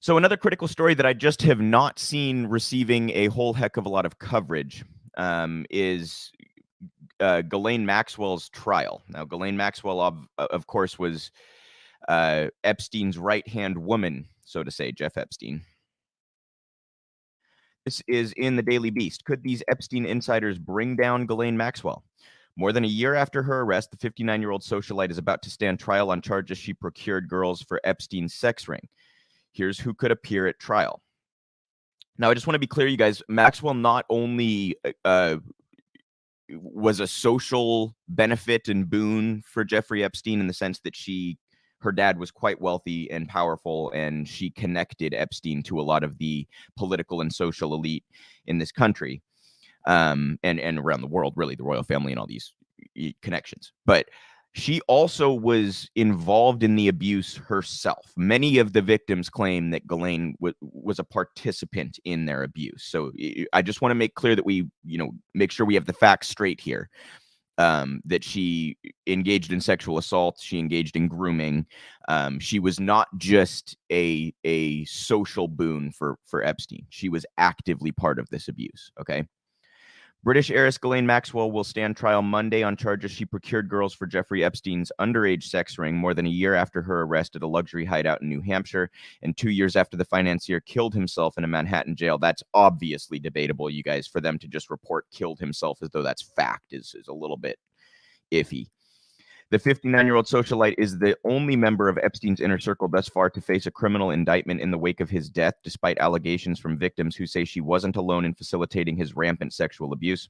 So another critical story that I just have not seen receiving a whole heck of a lot of coverage is Ghislaine Maxwell's trial. Now, Ghislaine Maxwell, of course, was Epstein's right-hand woman, so to say, Jeff Epstein. This is in the Daily Beast. Could these Epstein insiders bring down Ghislaine Maxwell? More than a year after her arrest, the 59-year-old socialite is about to stand trial on charges she procured girls for Epstein's sex ring. Here's who could appear at trial. Now, I just want to be clear, you guys. Maxwell not only was a social benefit and boon for Jeffrey Epstein in the sense that her dad was quite wealthy and powerful, and she connected Epstein to a lot of the political and social elite in this country, and around the world, really, the royal family and all these connections. But she also was involved in the abuse herself. Many of the victims claim that Ghislaine was a participant in their abuse. So I just want to make clear that we, make sure we have the facts straight here. That she engaged in sexual assault, she engaged in grooming. She was not just a social boon for Epstein. She was actively part of this abuse. Okay. British heiress Ghislaine Maxwell will stand trial Monday on charges she procured girls for Jeffrey Epstein's underage sex ring more than a year after her arrest at a luxury hideout in New Hampshire, and 2 years after the financier killed himself in a Manhattan jail. That's obviously debatable, you guys. For them to just report killed himself as though that's fact is a little bit iffy. The 59-year-old socialite is the only member of Epstein's inner circle thus far to face a criminal indictment in the wake of his death, despite allegations from victims who say she wasn't alone in facilitating his rampant sexual abuse.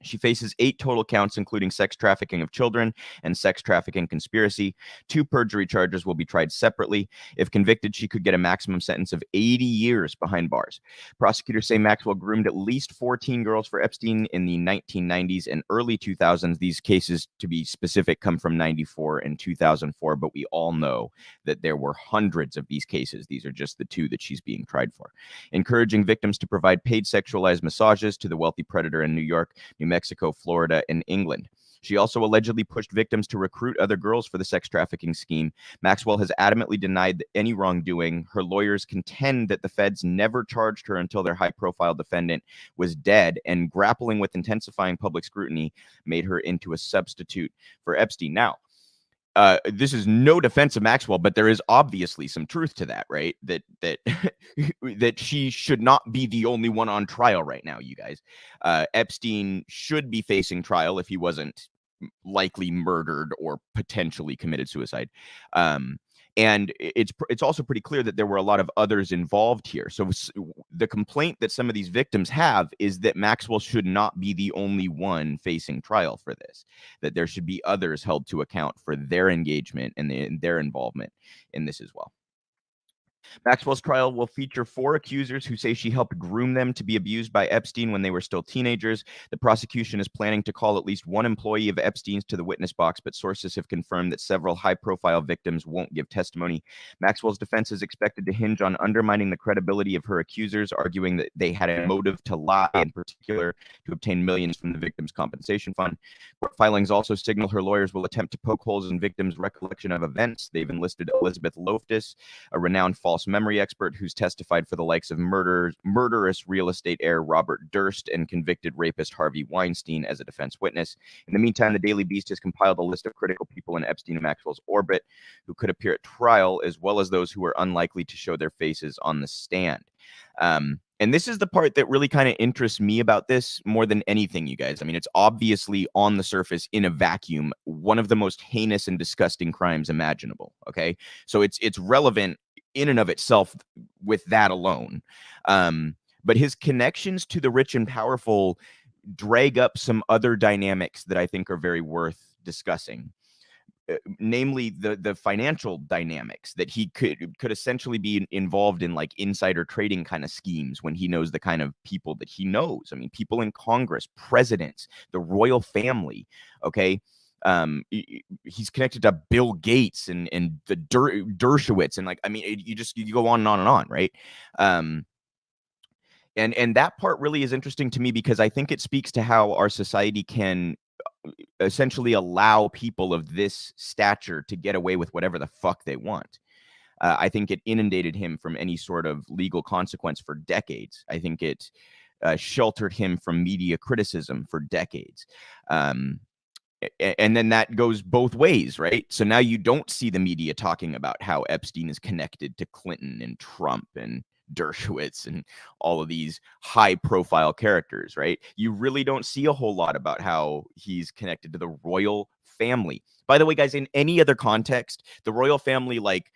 She faces 8 total counts, including sex trafficking of children and sex trafficking conspiracy. 2 perjury charges will be tried separately. If convicted, she could get a maximum sentence of 80 years behind bars. Prosecutors say Maxwell groomed at least 14 girls for Epstein in the 1990s and early 2000s. These cases, to be specific, come from 94 and 2004, but we all know that there were hundreds of these cases. These are just the 2 that she's being tried for. Encouraging victims to provide paid sexualized massages to the wealthy predator in New York, New Mexico, Florida, and England. She also allegedly pushed victims to recruit other girls for the sex trafficking scheme. Maxwell has adamantly denied any wrongdoing. Her lawyers contend that the feds never charged her until their high-profile defendant was dead, and grappling with intensifying public scrutiny made her into a substitute for Epstein. Now, this is no defense of Maxwell, but there is obviously some truth to that, right? That that she should not be the only one on trial right now, you guys. Epstein should be facing trial if he wasn't likely murdered or potentially committed suicide. And it's also pretty clear that there were a lot of others involved here. So the complaint that some of these victims have is that Maxwell should not be the only one facing trial for this, that there should be others held to account for their engagement and their involvement in this as well. Maxwell's trial will feature 4 accusers who say she helped groom them to be abused by Epstein when they were still teenagers. The prosecution is planning to call at least 1 employee of Epstein's to the witness box, but sources have confirmed that several high-profile victims won't give testimony. Maxwell's defense is expected to hinge on undermining the credibility of her accusers, arguing that they had a motive to lie, in particular to obtain millions from the victims' compensation fund. Court filings also signal her lawyers will attempt to poke holes in victims' recollection of events. They've enlisted Elizabeth Loftus, a renowned false memory expert who's testified for the likes of murderous real estate heir Robert Durst and convicted rapist Harvey Weinstein as a defense witness. In the meantime, the Daily Beast has compiled a list of critical people in Epstein and Maxwell's orbit who could appear at trial, as well as those who are unlikely to show their faces on the stand. And this is the part that really kind of interests me about this more than anything, you guys. I mean, it's obviously on the surface in a vacuum, one of the most heinous and disgusting crimes imaginable. Okay, so it's relevant in and of itself with that alone. But his connections to the rich and powerful drag up some other dynamics that I think are very worth discussing. Namely the financial dynamics, that he could essentially be involved in like insider trading kind of schemes when he knows the kind of people that he knows. I mean, people in Congress, presidents, the royal family. Okay. He's connected to Bill Gates and the Dershowitz, and like, I mean, you go on and on and on, right? And that part really is interesting to me because I think it speaks to how our society can essentially allow people of this stature to get away with whatever the fuck they want. I think it inundated him from any sort of legal consequence for decades. I think it sheltered him from media criticism for decades. And then that goes both ways, right? So now you don't see the media talking about how Epstein is connected to Clinton and Trump and Dershowitz and all of these high profile characters, right? You really don't see a whole lot about how he's connected to the royal family. By the way, guys, in any other context, the royal family, like,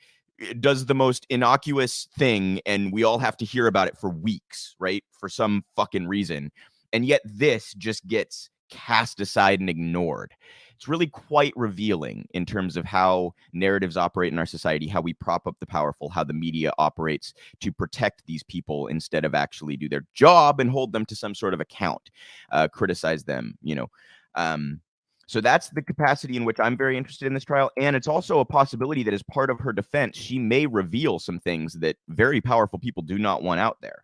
does the most innocuous thing and we all have to hear about it for weeks, right? For some fucking reason. And yet this just gets cast aside and ignored. It's really quite revealing in terms of how narratives operate in our society, how we prop up the powerful, how the media operates to protect these people instead of actually do their job and hold them to some sort of account, criticize them, you know. So that's the capacity in which I'm very interested in this trial. And it's also a possibility that as part of her defense, she may reveal some things that very powerful people do not want out there.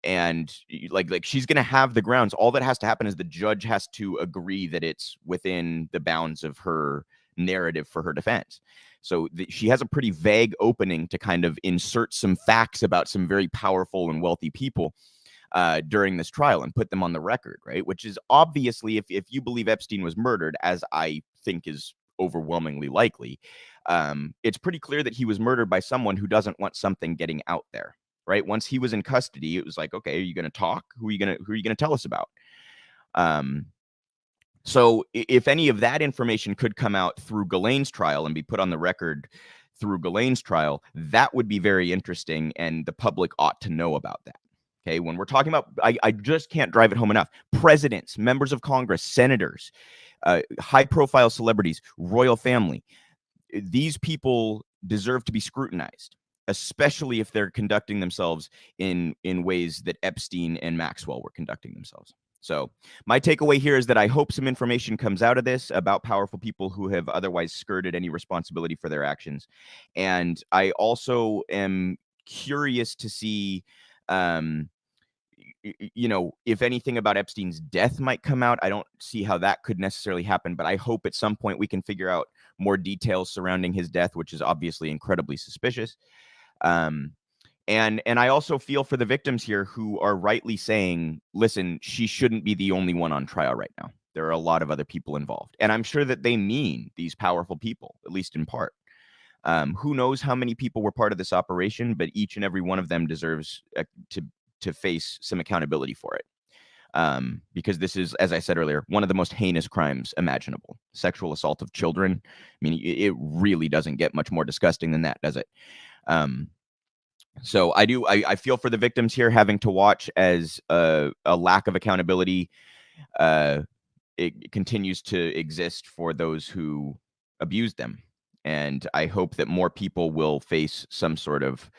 And like she's going to have the grounds. All that has to happen is the judge has to agree that it's within the bounds of her narrative for her defense. So she has a pretty vague opening to kind of insert some facts about some very powerful and wealthy people during this trial and put them on the record, right? Which is obviously, if you believe Epstein was murdered, as I think is overwhelmingly likely, it's pretty clear that he was murdered by someone who doesn't want something getting out there, right? Once he was in custody, it was like, okay, are you going to talk? Who are you going to tell us about? So if any of that information could come out through Ghislaine's trial and be put on the record through Ghislaine's trial, that would be very interesting, and the public ought to know about that. Okay, when we're talking about, I just can't drive it home enough. Presidents, members of Congress, senators, high-profile celebrities, royal family. These people deserve to be scrutinized, especially if they're conducting themselves in ways that Epstein and Maxwell were conducting themselves. So my takeaway here is that I hope some information comes out of this about powerful people who have otherwise skirted any responsibility for their actions. And I also am curious to see, you know, if anything about Epstein's death might come out. I don't see how that could necessarily happen, but I hope at some point we can figure out more details surrounding his death, which is obviously incredibly suspicious. And I also feel for the victims here who are rightly saying, listen, she shouldn't be the only one on trial right now. There are a lot of other people involved. And I'm sure that they mean these powerful people, at least in part. Who knows how many people were part of this operation, but each and every one of them deserves to face some accountability for it. Because this is, as I said earlier, one of the most heinous crimes imaginable. Sexual assault of children. I mean, it really doesn't get much more disgusting than that, does it? So I feel for the victims here, having to watch as a lack of accountability it continues to exist for those who abuse them. And I hope that more people will face some sort of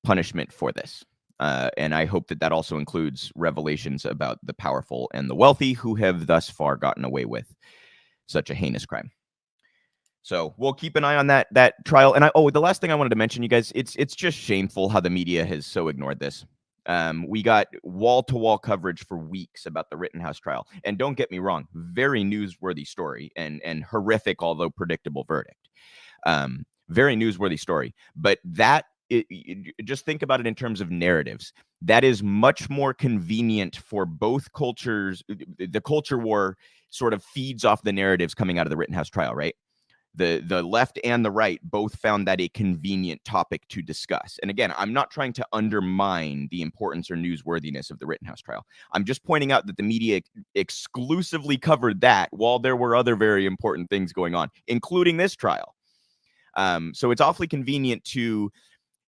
punishment for this. And I hope that that also includes revelations about the powerful and the wealthy who have thus far gotten away with such a heinous crime. So we'll keep an eye on that trial. And the last thing I wanted to mention, you guys, it's just shameful how the media has so ignored this. We got wall-to-wall coverage for weeks about the Rittenhouse trial. And don't get me wrong, very newsworthy story and horrific, although predictable verdict. Very newsworthy story. But that, just think about it in terms of narratives. That is much more convenient for both cultures. The culture war sort of feeds off the narratives coming out of the Rittenhouse trial, right? The left and the right both found that a convenient topic to discuss. And again, I'm not trying to undermine the importance or newsworthiness of the Rittenhouse trial. I'm just pointing out that the media exclusively covered that while there were other very important things going on, including this trial. So it's awfully convenient to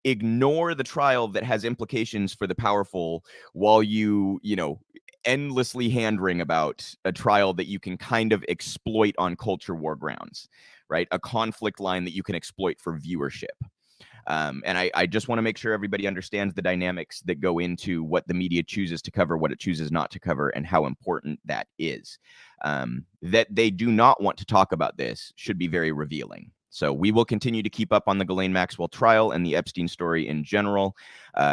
ignore the trial that has implications for the powerful while you endlessly hand-wring about a trial that you can kind of exploit on culture war grounds, right? A conflict line that you can exploit for viewership. And I just want to make sure everybody understands the dynamics that go into what the media chooses to cover, what it chooses not to cover, and how important that is. That they do not want to talk about this should be very revealing. So we will continue to keep up on the Ghislaine Maxwell trial and the Epstein story in general,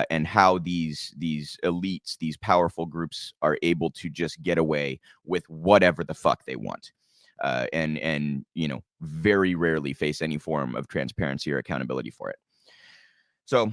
and how these elites, these powerful groups are able to just get away with whatever the fuck they want. And very rarely face any form of transparency or accountability for it. So